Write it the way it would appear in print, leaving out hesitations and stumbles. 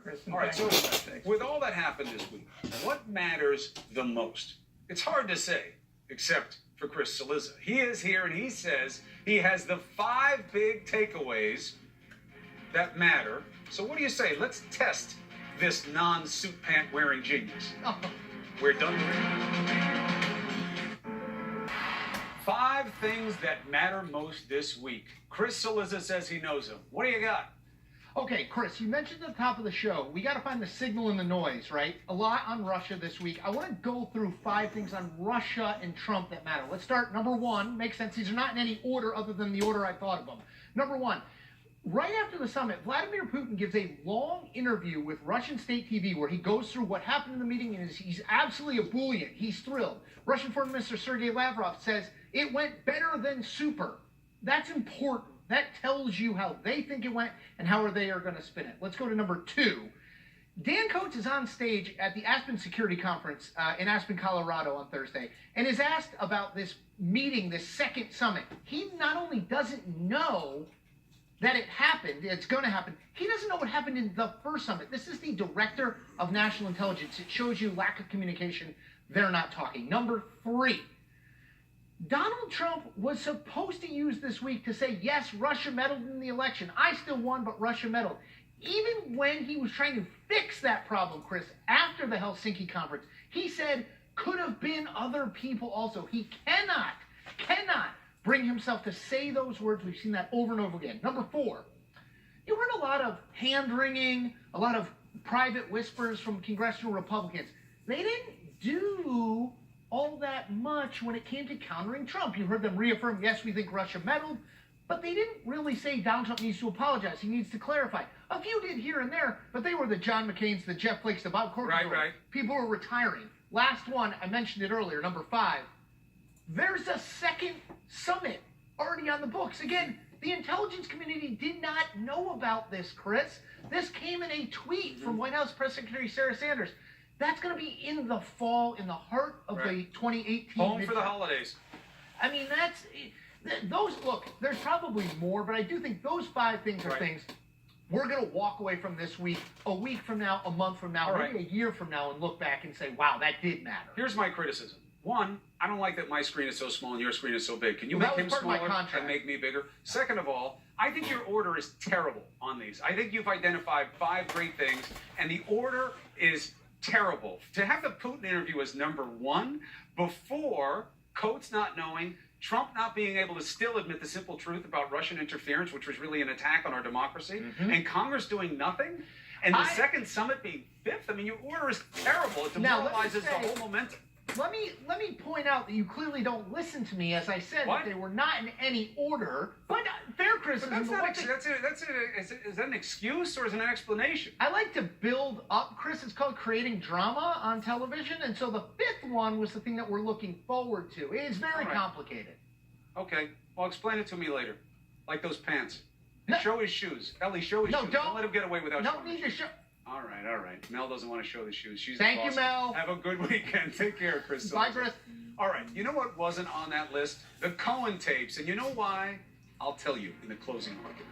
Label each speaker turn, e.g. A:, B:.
A: Chris.
B: All right, so with all that happened this week, what matters the most? It's hard to say, except for Chris Cillizza. He is here and he says he has the 5 big takeaways that matter. So what do you say? Let's test this non-suit pant wearing genius. We're done with it. 5 things that matter most this week. Chris Cillizza says he knows them. What do you got?
A: Okay, Chris, you mentioned at the top of the show, we got to find the signal in the noise, right? A lot on Russia this week. I want to go through 5 things on Russia and Trump that matter. Let's start. Number 1, makes sense. These are not in any order other than the order I thought of them. Number 1, right after the summit, Vladimir Putin gives a long interview with Russian state TV where he goes through what happened in the meeting, and he's absolutely ebullient. He's thrilled. Russian Foreign Minister Sergei Lavrov says, it went better than super. That's important. That tells you how they think it went and how they are going to spin it. Let's go to number 2. Dan Coates is on stage at the Aspen Security Conference in Aspen, Colorado on Thursday, and is asked about this meeting, this second summit. He not only doesn't know that it happened, it's going to happen, he doesn't know what happened in the first summit. This is the Director of National Intelligence. It shows you lack of communication. They're not talking. Number 3. Donald Trump was supposed to use this week to say, yes, Russia meddled in the election. I still won, but Russia meddled. Even when he was trying to fix that problem, Chris, after the Helsinki conference, he said, could have been other people also. He cannot bring himself to say those words. We've seen that over and over again. Number 4, you heard a lot of hand-wringing, a lot of private whispers from Congressional Republicans. They didn't do all that much when it came to countering Trump. You heard them reaffirm, yes, we think Russia meddled, but they didn't really say Donald Trump needs to apologize. He needs to clarify. A few did here and there, but they were the John McCains, the Jeff Flakes, the Bob Corker.
B: Right.
A: People were retiring. Last one, I mentioned it earlier, number 5. There's a second summit already on the books. Again, the intelligence community did not know about this, Chris. This came in a tweet from White House Press Secretary Sarah Sanders. That's going to be in the fall, in the heart of the 2018
B: home for the holidays.
A: I mean, look, there's probably more, but I do think those 5 things are things we're going to walk away from this week, a week from now, a month from now, maybe a year from now, and look back and say, wow, that did matter.
B: Here's my criticism. 1, I don't like that my screen is so small and your screen is so big. Can you make him smaller and make me bigger? Second of all, I think your order is terrible on these. I think you've identified 5 great things, and the order is terrible. To have the Putin interview as number 1 before Coates not knowing, Trump not being able to still admit the simple truth about Russian interference, which was really an attack on our democracy, and Congress doing nothing, and the second summit being 5th. I mean, your order is terrible. It demoralizes the whole momentum.
A: Let me point out that you clearly don't listen to me, as I said, that they were not in any order. But fair criticism.
B: But is that an excuse or is it an explanation?
A: I like to build up, Chris. It's called creating drama on television. And so the 5th one was the thing that we're looking forward to. It's very complicated.
B: Okay. Well, explain it to me later. Like those pants. And show his shoes. Ellie, show his shoes. Don't let him get away without showing.
A: Don't need to show.
B: All right. Mel doesn't want to show the shoes. She's
A: Thank you, Mel.
B: Have a good weekend. Take care, Chris.
A: Bye, Chris.
B: All right. You know what wasn't on that list? The Cohen tapes. And you know why? I'll tell you in the closing argument.